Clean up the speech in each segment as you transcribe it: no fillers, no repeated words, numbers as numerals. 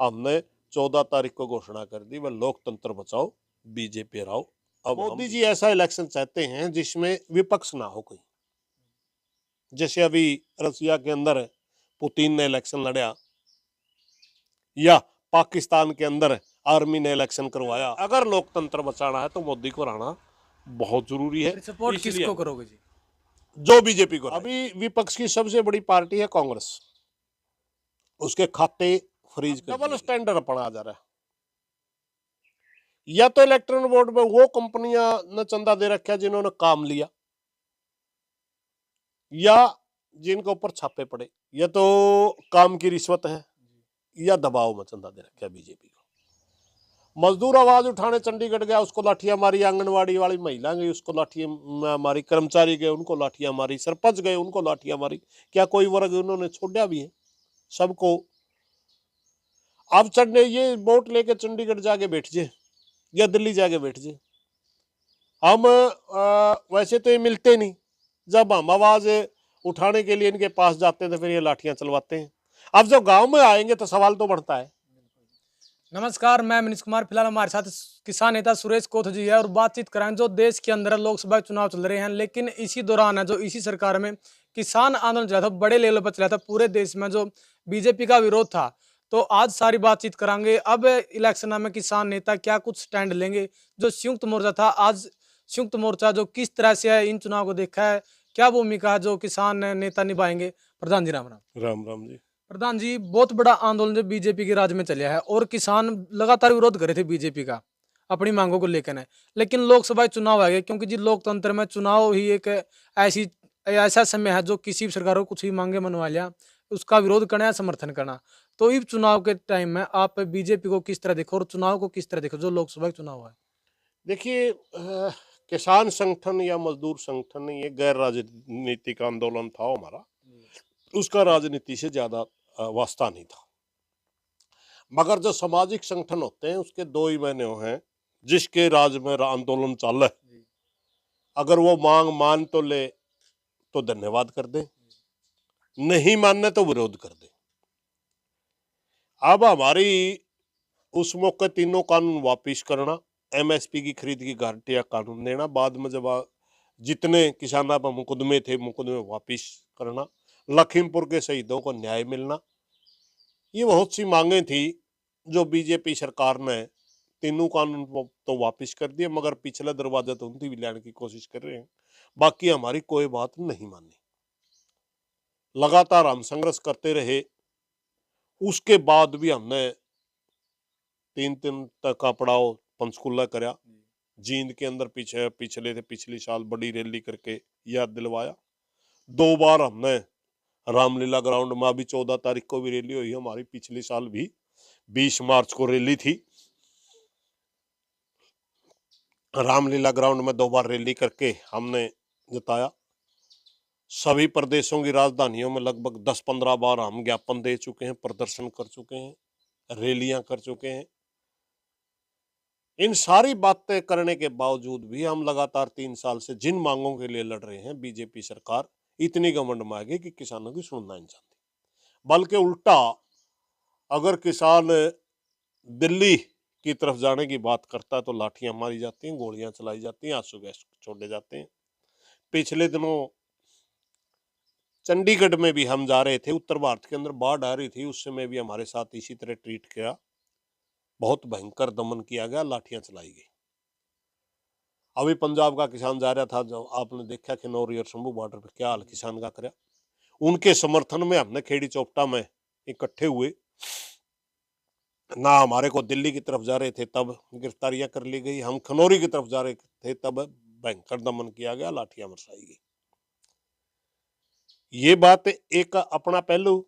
हमने 14 तारीख को घोषणा कर दी, वह लोकतंत्र बचाओ बीजेपी हराओ। अब मोदी जी ऐसा इलेक्शन चाहते हैं जिसमें विपक्ष ना हो कोई। जैसे अभी रसिया के अंदर पुतिन ने इलेक्शन लड़ा, या पाकिस्तान के अंदर आर्मी ने इलेक्शन करवाया। अगर लोकतंत्र बचाना है तो मोदी को हराना बहुत जरूरी है। सपोर्ट किसको करोगे जी? जो बीजेपी को। अभी विपक्ष की सबसे बड़ी पार्टी है कांग्रेस, उसके खाते फ्रीज कर डबल स्टैंडर्ड अपना जा रहा है। या तो इलेक्ट्रॉन बोर्ड में वो कंपनियां ने चंदा दे रखा जिन्होंने काम लिया, या जिनके ऊपर छापे पड़े, या तो काम की रिश्वत है, या दबाव में चंदा दे रखा बीजेपी को। मजदूर आवाज उठाने चंडीगढ़ गया, उसको लाठियां मारी। आंगनवाड़ी वाली महिला गई, उसको लाठियां मारी। कर्मचारी गए, उनको लाठियां मारी। सरपंच गए, उनको लाठियां मारी। क्या कोई वर्ग उन्होंने छोड़ा भी है? सबको अब चढ़ने ये वोट लेके चंडीगढ़ जाके बैठ जाए या दिल्ली जाके बैठ जाए। हम वैसे तो ये मिलते नहीं, जब हम आवाज उठाने के लिए इनके पास जाते हैं तो फिर ये लाठियां चलवाते हैं। अब जब गांव में आएंगे तो सवाल तो बढ़ता है। नमस्कार, मैं मनीष कुमार। फिलहाल हमारे साथ किसान नेता सुरेश कोथ जी है और बातचीत कराएंगे जो देश के अंदर लोकसभा चुनाव चल रहे हैं, लेकिन इसी दौरान है जो इसी सरकार में किसान आंदोलन चला था, बड़े लेवल पर चला था पूरे देश में, जो बीजेपी का विरोध था। तो आज सारी बातचीत करांगे। अब इलेक्शन में किसान नेता क्या कुछ स्टैंड लेंगे? जो संयुक्त मोर्चा था, आज संयुक्त मोर्चा जो किस तरह से है इन चुनाव को देखा है, क्या भूमिका है जो किसान नेता निभाएंगे? प्रधान जी राम राम। राम राम जी। प्रधान जी, बहुत बड़ा आंदोलन जो बीजेपी के राज में चला है और किसान लगातार विरोध कर रहे थे बीजेपी का अपनी मांगों को लेकर है, लेकिन लोकसभा चुनाव आ गए, क्योंकि जी लोकतंत्र में चुनाव ही एक ऐसी ऐसा समय है जो किसी भी सरकार को कुछ भी मांगे मनवा लिया, उसका विरोध करना या समर्थन करना। तो इस चुनाव के टाइम में आप बीजेपी को किस तरह देखो और चुनाव को किस तरह देखो जो लोकसभा चुनाव है? देखिए, किसान संगठन या मजदूर संगठन ये गैर राजनीतिक आंदोलन था हमारा, उसका राजनीति से ज्यादा वास्ता नहीं था। मगर जो सामाजिक संगठन होते हैं उसके दो ही महीने हैं जिसके राज में आंदोलन चल रहा है। अगर वो मांग मान तो ले तो धन्यवाद कर दे, नहीं मानने तो विरोध कर दे। अब हमारी उस मौके तीनों कानून वापिस करना, एमएसपी की खरीद की गारंटी कानून देना, बाद में जब जितने किसानों पर मुकदमे थे मुकदमे वापिस करना, लखीमपुर के शहीदों को न्याय मिलना, ये बहुत सी मांगे थी जो बीजेपी सरकार ने तीनों कानून तो वापिस कर दिए, मगर पिछला दरवाजा तो उनकी भी लाने की कोशिश कर रहे हैं। बाकी हमारी कोई बात नहीं मानी, लगातार हम संघर्ष करते रहे। उसके बाद भी हमने 3 दिन तक का पड़ाव पंचकुला कराया, जींद के अंदर पिछले साल बड़ी रैली करके याद दिलवाया। 2 बार हमने रामलीला ग्राउंड में, अभी 14 तारीख को भी रैली हुई हमारी, पिछले साल भी 20 मार्च को रैली थी। रामलीला ग्राउंड में 2 बार रैली करके हमने जताया। सभी प्रदेशों की राजधानियों में लगभग 10-15 बार हम ज्ञापन दे चुके हैं, प्रदर्शन कर चुके हैं, रैलियां कर चुके हैं। इन सारी बातें करने के बावजूद भी हम लगातार 3 साल से जिन मांगों के लिए लड़ रहे हैं, बीजेपी सरकार इतनी घमंड में आ गई कि किसानों की सुनना नहीं चाहती। बल्कि उल्टा, अगर किसान दिल्ली की तरफ जाने की बात करता है तो लाठियां मारी जाती हैं, गोलियां चलाई जाती हैं, आंसू गैस छोड़े जाते हैं। पिछले दिनों चंडीगढ़ में भी हम जा रहे थे, उत्तर भारत के अंदर बाढ़ आ रही थी, उस समय भी हमारे साथ इसी तरह ट्रीट किया, बहुत भयंकर दमन किया गया, लाठियां चलाई गई। अभी पंजाब का किसान जा रहा था, जो आपने देखा खिनौरी और शंभू बॉर्डर पर क्या हाल किसान का करा, उनके समर्थन में हमने खेड़ी चौपटा में इकट्ठे हुए। ना हमारे को दिल्ली की तरफ जा रहे थे तब गिरफ्तारियां कर ली गई, हम खनौरी की तरफ जा रहे थे तब भयंकर दमन किया गया, लाठियां बरसाई गई। ये बात एक अपना पहलू।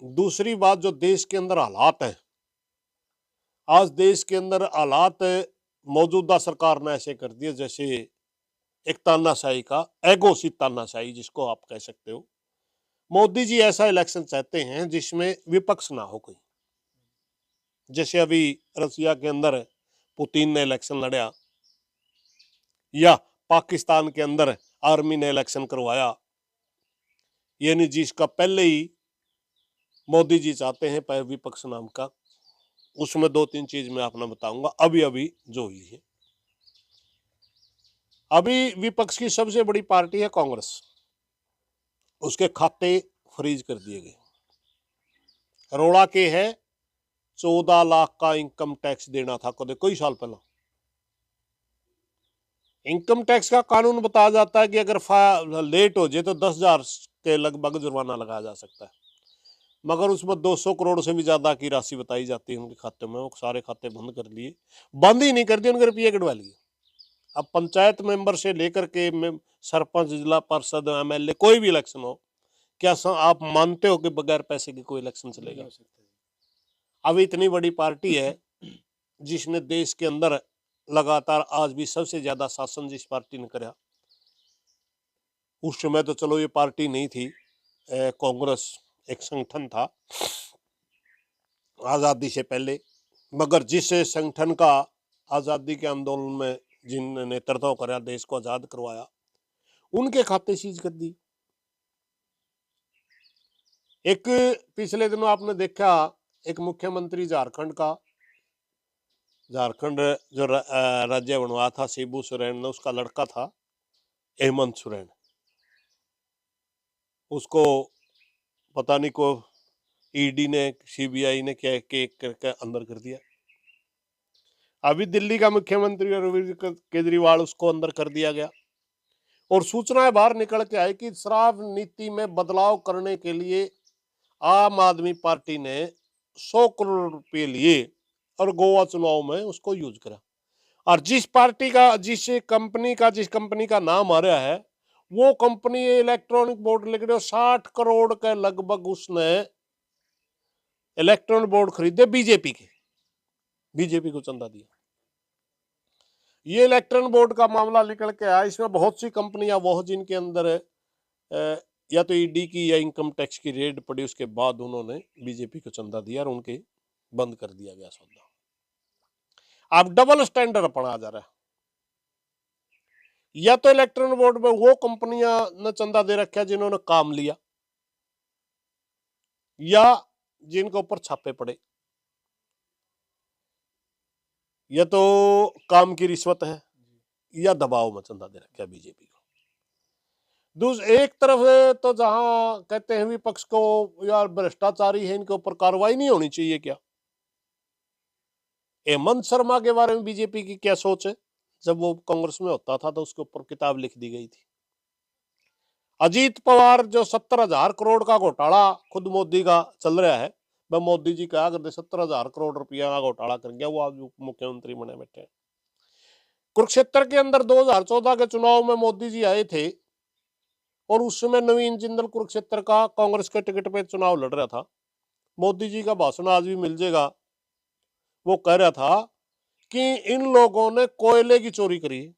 दूसरी बात, जो देश के अंदर हालात हैं, आज देश के अंदर हालात मौजूदा सरकार ने ऐसे कर दिए जैसे एक तानाशाही का, एगोसित तानाशाही जिसको आप कह सकते हो। मोदी जी ऐसा इलेक्शन चाहते हैं जिसमें विपक्ष ना हो कोई। जैसे अभी रसिया के अंदर पुतिन ने इलेक्शन लड़ा, या पाकिस्तान के अंदर आर्मी ने इलेक्शन करवाया, यानी जिसका पहले ही मोदी जी चाहते हैं पर विपक्ष नाम का उसमें 2-3 चीज मैं अपना बताऊंगा अभी अभी जो हुई है। अभी विपक्ष की सबसे बड़ी पार्टी है कांग्रेस, उसके खाते फ्रीज कर दिए गए। रोड़ा के है 14 लाख का इनकम टैक्स देना था कोई साल पहला। इनकम टैक्स का कानून बताया जाता है कि अगर लेट हो जाए तो 10,000 के लगभग जुर्माना लगाया जा सकता है, मगर उसमें 200 करोड़ से भी ज्यादा की राशि बताई जाती है उनके खाते में। वो सारे खाते बंद कर लिए, बंद ही नहीं कर दिए, उनके रुपये कटवा लिए। अब पंचायत मेंबर से लेकर के सरपंच, जिला परिषद, एमएलए, कोई भी इलेक्शन हो, क्या आप मानते हो कि बगैर पैसे के कोई इलेक्शन चलेगा? अब इतनी बड़ी पार्टी है जिसने देश के अंदर लगातार आज भी सबसे ज्यादा शासन जिस पार्टी ने करा, उस समय तो चलो ये पार्टी नहीं थी, कांग्रेस एक संगठन था आजादी से पहले, मगर जिस संगठन का आजादी के आंदोलन में जिन नेतृत्व करा, देश को आजाद करवाया, उनके खाते सीज कर दी। एक पिछले दिनों आपने देखा, एक मुख्यमंत्री झारखंड का, झारखंड जो राज्य बनवा था शिबू सोरेन ने, उसका लड़का था हेमंत सोरेन, उसको पता नहीं को ईडी ने, सीबीआई ने क्या केक करके अंदर कर दिया। अभी दिल्ली का मुख्यमंत्री अरविंद केजरीवाल, उसको अंदर कर दिया गया। और सूचनाएं बाहर निकल के आई कि शराब नीति में बदलाव करने के लिए आम आदमी पार्टी ने 100 करोड़ रुपए लिए और गोवा चुनाव में उसको यूज करा। और जिस कंपनी का नाम आ रहा है, वो कंपनी इलेक्ट्रॉनिक बोर्ड लिख रहे हो, 60 करोड़ के लगभग उसने इलेक्ट्रॉनिक बोर्ड खरीदे बीजेपी को चंदा दिया। ये इलेक्ट्रॉनिक बोर्ड का मामला निकल के आया। इसमें बहुत सी कंपनियां वो जिनके अंदर या तो ईडी की या इनकम टैक्स की रेड पड़ी, उसके बाद उन्होंने बीजेपी को चंदा दिया और उनके बंद कर दिया गया सौदा। अब डबल स्टैंडर्ड अपना जा रहा है। या तो इलेक्ट्रॉनिक बोर्ड में वो कंपनियां ने चंदा दे रखा जिन्होंने काम लिया, या जिनके ऊपर छापे पड़े, या तो काम की रिश्वत है या दबाव में चंदा दे रखा बीजेपी को। एक तरफ तो जहां कहते हैं विपक्ष को यार भ्रष्टाचारी है, इनके ऊपर कार्रवाई नहीं होनी चाहिए क्या? हेमंत शर्मा के बारे में बीजेपी की क्या सोच है? जब वो कांग्रेस में होता था तो उसके ऊपर किताब लिख दी गई थी। अजीत पवार जो 70,000 करोड़ का घोटाला खुद मोदी का चल रहा है, वह मोदी जी क्या करते, 70,000 करोड़ रुपया का घोटाला कर गया, वो आज मुख्यमंत्री बने बैठे हैं। कुरुक्षेत्र के अंदर 2014 के चुनाव में मोदी जी आए थे और उस समय नवीन जिंदल कुरुक्षेत्र का कांग्रेस के टिकट पे चुनाव लड़ रहा था। मोदी जी का भाषण आज भी मिल जाएगा। वो कह रहा था कि इन लोगों ने कोयले की चोरी करी,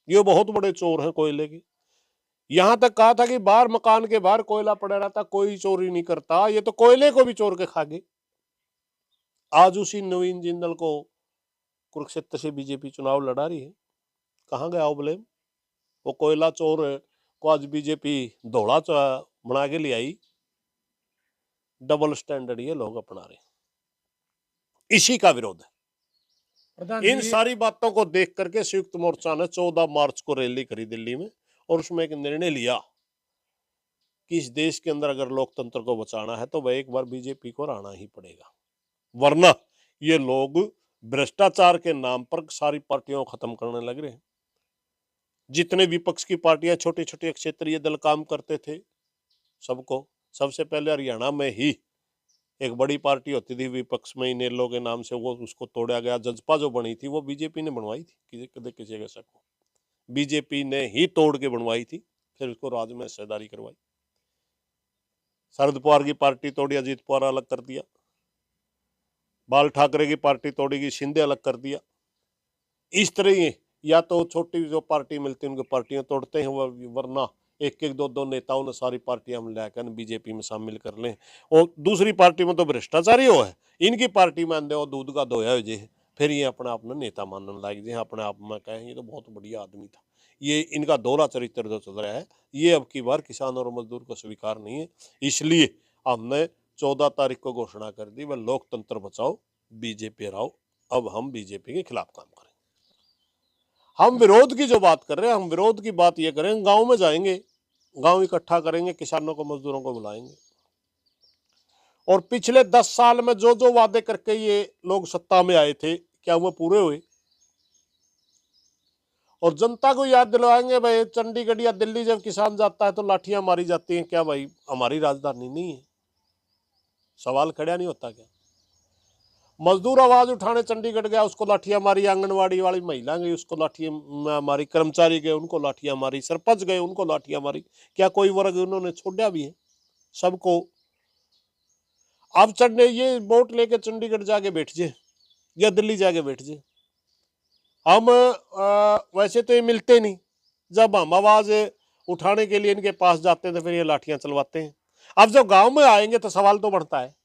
ये बहुत बड़े चोर हैं कोयले की। यहां तक कहा था कि बाहर मकान के बाहर कोयला पड़ा रहता, कोई चोरी नहीं करता, ये तो कोयले को भी चोर के खा गए। आज उसी नवीन जिंदल को कुरुक्षेत्र से बीजेपी चुनाव लड़ा रही है। कहां गया वो ब्लेम? वो कोयला चोर को आज बीजेपी धोला बना के ले आई। डबल स्टैंडर्ड ये लोग अपना रहे, इसी का विरोध है। इन सारी बातों को देख करके संयुक्त मोर्चा ने 14 मार्च को रैली करी दिल्ली में, और उसमें एक निर्णय लिया कि इस देश के अंदर अगर लोकतंत्र को बचाना है तो वह एक बार बीजेपी को हराना ही पड़ेगा, वरना ये लोग भ्रष्टाचार के नाम पर सारी पार्टियों को खत्म करने लग रहे हैं। जितने विपक्ष की पार्टियां छोटे छोटे क्षेत्रीय दल काम करते थे, सबको सबसे पहले हरियाणा में ही एक बड़ी पार्टी होती थी विपक्ष में, इनेलो के नाम से, वो उसको तोड़ा गया। जजपा जो बनी थी वो बीजेपी ने बनवाई थी, किसी के शक हो, बीजेपी ने ही तोड़ के बनवाई थी, फिर उसको राज्य में हिस्सेदारी करवाई। शरद पवार की पार्टी तोड़ी, अजीत पवार अलग कर दिया। बाल ठाकरे की पार्टी तोड़ी गई, शिंदे अलग कर दिया। इस तरह ही या तो छोटी जो पार्टी मिलती है उनकी पार्टियां तोड़ते हैं, वरना एक एक दो दो नेताओं ने सारी पार्टियां मिलाकर बीजेपी में शामिल कर लें। और दूसरी पार्टी में तो भ्रष्टाचारी हो है, इनकी पार्टी में अंधे दूध का धोया हो जे, फिर ये अपने आप में नेता मानने लग जाए, अपने आप में कहें ये तो बहुत बढ़िया आदमी था। ये इनका दोहरा चरित्र जो चल रहा है, ये अब की बार किसान और मजदूर को स्वीकार नहीं है। इसलिए हमने 14 तारीख को घोषणा कर दी, वह लोकतंत्र बचाओ बीजेपी हराओ, अब हम बीजेपी के खिलाफ काम करेंगे। हम विरोध की जो बात कर रहे हैं, हम विरोध की बात ये करेंगे, गांव में जाएंगे, गांव इकट्ठा करेंगे, किसानों को मजदूरों को बुलाएंगे और पिछले 10 साल में जो जो वादे करके ये लोग सत्ता में आए थे क्या वो पूरे हुए, और जनता को याद दिलवाएंगे भाई चंडीगढ़ या दिल्ली जब किसान जाता है तो लाठियां मारी जाती हैं, क्या भाई हमारी राजधानी नहीं है? सवाल खड़ा नहीं होता क्या? मजदूर आवाज उठाने चंडीगढ़ गया, उसको लाठियां मारी, आंगनवाड़ी वाली महिला गई उसको लाठियां मारी, कर्मचारी गए उनको लाठियां मारी, सरपंच गए उनको लाठियां मारी, क्या कोई वर्ग उन्होंने छोड़ा भी है? सबको अब चढ़ने ये वोट लेके चंडीगढ़ जाके बैठ जाए या दिल्ली जाके बैठ जाए, हम वैसे तो ये मिलते नहीं, जब हम आवाज उठाने के लिए इनके पास जाते हैं तो फिर ये लाठियां चलवाते हैं। अब जब गांव में आएंगे तो सवाल तो बढ़ता है,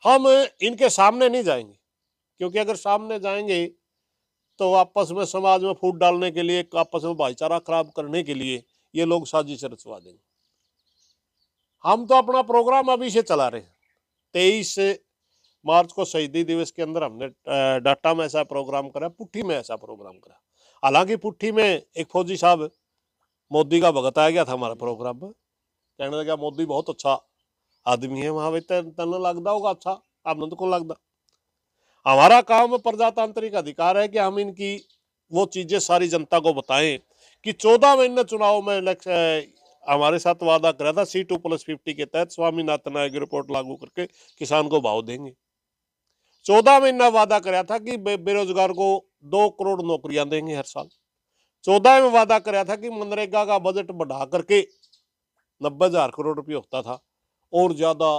हम इनके सामने नहीं जाएंगे, क्योंकि अगर सामने जाएंगे तो आपस में समाज में फूट डालने के लिए, आपस में भाईचारा खराब करने के लिए ये लोग साजिश रचवा देंगे। हम तो अपना प्रोग्राम अभी से चला रहे हैं। 23 मार्च को शहीदी दिवस के अंदर हमने डाटा में ऐसा प्रोग्राम करा, पुट्ठी में ऐसा प्रोग्राम करा। हालांकि पुट्ठी में एक फौजी साहब मोदी का भगत आ गया था हमारे प्रोग्राम में, कहने लगा मोदी बहुत अच्छा आदमी है, वहां तन लगता होगा अच्छा, आपने तो कौन लगता। हमारा काम प्रजातांत्रिक अधिकार है कि हम इनकी वो चीजें सारी जनता को बताएं कि 14 महीने चुनाव में हमारे साथ वादा करा था C2+50 के तहत स्वामीनाथन आयोग की रिपोर्ट लागू करके किसान को भाव देंगे। 14 महीना वादा कराया था कि बेरोजगार को 2 करोड़ नौकरियां देंगे हर साल। 14 में वादा कराया था कि मनरेगा का बजट बढ़ा करके 90,000 करोड़ रुपये होता था और ज्यादा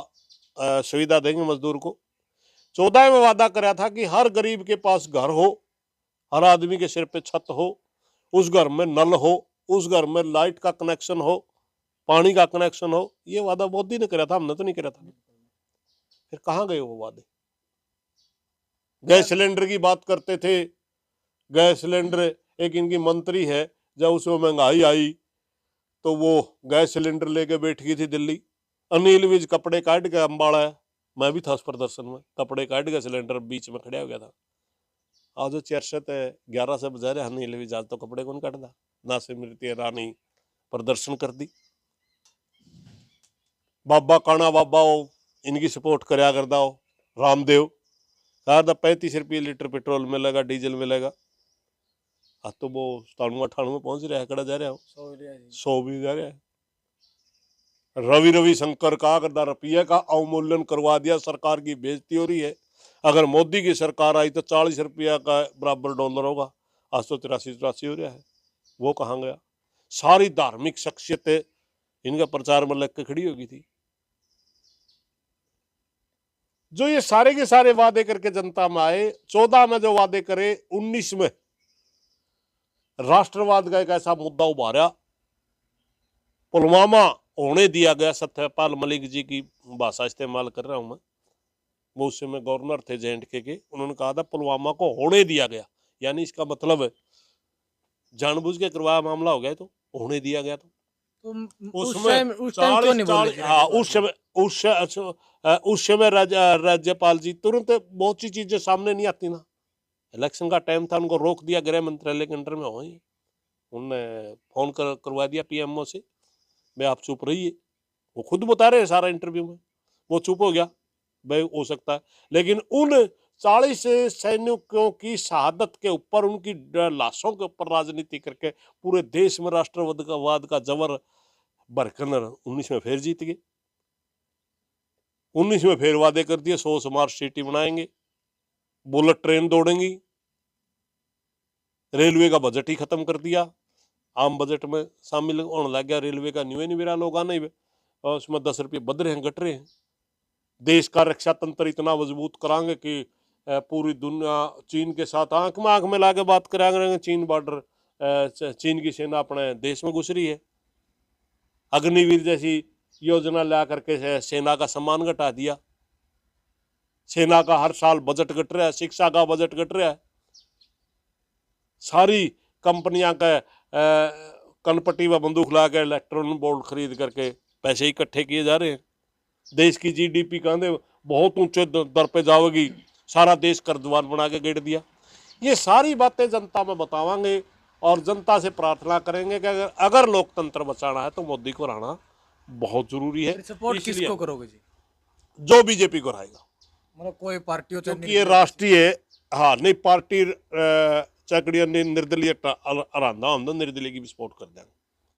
सुविधा देंगे मजदूर को। 14 में वादा कराया था कि हर गरीब के पास घर हो, हर आदमी के सिर पे छत हो, उस घर में नल हो, उस घर में लाइट का कनेक्शन हो, पानी का कनेक्शन हो। ये वादा मोदी ने कराया था, हमने तो नहीं कराया था। फिर कहाँ गए वो वादे? गैस सिलेंडर की बात करते थे, गैस सिलेंडर, एक इनकी मंत्री है, जब उसमें महंगाई आई तो वो गैस सिलेंडर लेके बैठ गई थी दिल्ली। अनिल विज कपड़े काट के अम्बाड़ा है, मैं भी था उस प्रदर्शन में, कपड़े काट के सिलेंडर बीच में खड़ा हो गया था। आज जो चर्चत है 11 से बजा रहे अनिल विज, आज तो कपड़े कौन काटता ना। स्मृति ईरानी प्रदर्शन कर दी, बाबा काना बाबा हो इनकी सपोर्ट करया करता हो, रामदेव कहा था 35 रुपये लीटर पेट्रोल मिलेगा, डीजल मिलेगा। आज तो वो 97-98 पहुंच रहा है, कड़ा जा रहा हो 100 भी जा रहा है। रवि शंकर कहा करता रुपये का अवमूल्यन करवा दिया, सरकार की बेइज्जती हो रही है। अगर मोदी की सरकार आई तो 40 रुपया का बराबर डॉलर होगा, आज तो 83 हो रहा है। वो कहाँ गया? सारी धार्मिक शख्सियतें इनका प्रचार में लग के खड़ी होगी थी। जो ये सारे के सारे वादे करके जनता में आए, 14 में जो वादे करे, 19 में राष्ट्रवाद का एक ऐसा मुद्दा उभारा, पुलवामा होने दिया गया। सत्यपाल मलिक जी की भाषा इस्तेमाल कर रहा हूं मैं, वो उस समय गवर्नर थे J&K के, उन्होंने कहा था पुलवामा को होने दिया गया, यानी इसका मतलब जानबूझ के करवाया मामला हो गया, तो होने दिया गया। तो उस समय राज्यपाल जी तुरंत बहुत सी चीजें सामने नहीं आती ना। इलेक्शन का टाइम था, उनको रोक दिया, गृह मंत्रालय के अंडर में हो, उनने फोन करवा दिया पीएमओ से, भाई आप चुप रहिए। वो खुद बता रहे हैं सारा इंटरव्यू में, वो चुप हो गया, भाई हो सकता है। लेकिन उन 40 सैनिकों की शहादत के ऊपर, उनकी लाशों के ऊपर राजनीति करके पूरे देश में राष्ट्रवाद का जबर भरकर 19 में फिर जीत गए। 19 में फिर वादे कर दिए 100 स्मार्ट सिटी बनाएंगे, बुलेट ट्रेन दौड़ेंगी, रेलवे का बजट ही खत्म कर दिया, आम बजट में शामिल होने लग गया रेलवे का। न्यू निवेरा लोग आना ही, उसमें 10 रुपये बद रहे हैं, घट रहे हैं। देश का रक्षा तंत्र इतना मजबूत कराएंगे कि पूरी दुनिया चीन के साथ आंख में आंख मिला के बात कराएंगे। चीन बॉर्डर, चीन की सेना अपने देश में घुस रही है। अग्निवीर जैसी योजना ला करके सेना का सम्मान घटा दिया। सेना का हर साल बजट घट रहा है, शिक्षा का बजट घट रहा है। सारी कंपनियां का कनपट्टी व बंदूक ला के इलेक्ट्रॉन बोल्ट खरीद करके पैसे इकट्ठे किए जा रहे हैं। देश की GDP कहते बहुत ऊंचे दर पे जाएगी, सारा देश कर्जवान बना के गेड़ दिया। ये सारी बातें जनता में बतावांगे और जनता से प्रार्थना करेंगे कि अगर लोकतंत्र बचाना है तो मोदी को रहना बहुत जरूरी है। सपोर्ट इसलिए किसको करोगे जी? जो बीजेपी को रहेगा, मतलब कोई पार्टी हो चाहे क्योंकि ये राष्ट्रीय, हाँ नहीं पार्टी चकड़िया निर्दलीय आरांदा हम निर्दलीय की भी सपोर्ट कर देंगे।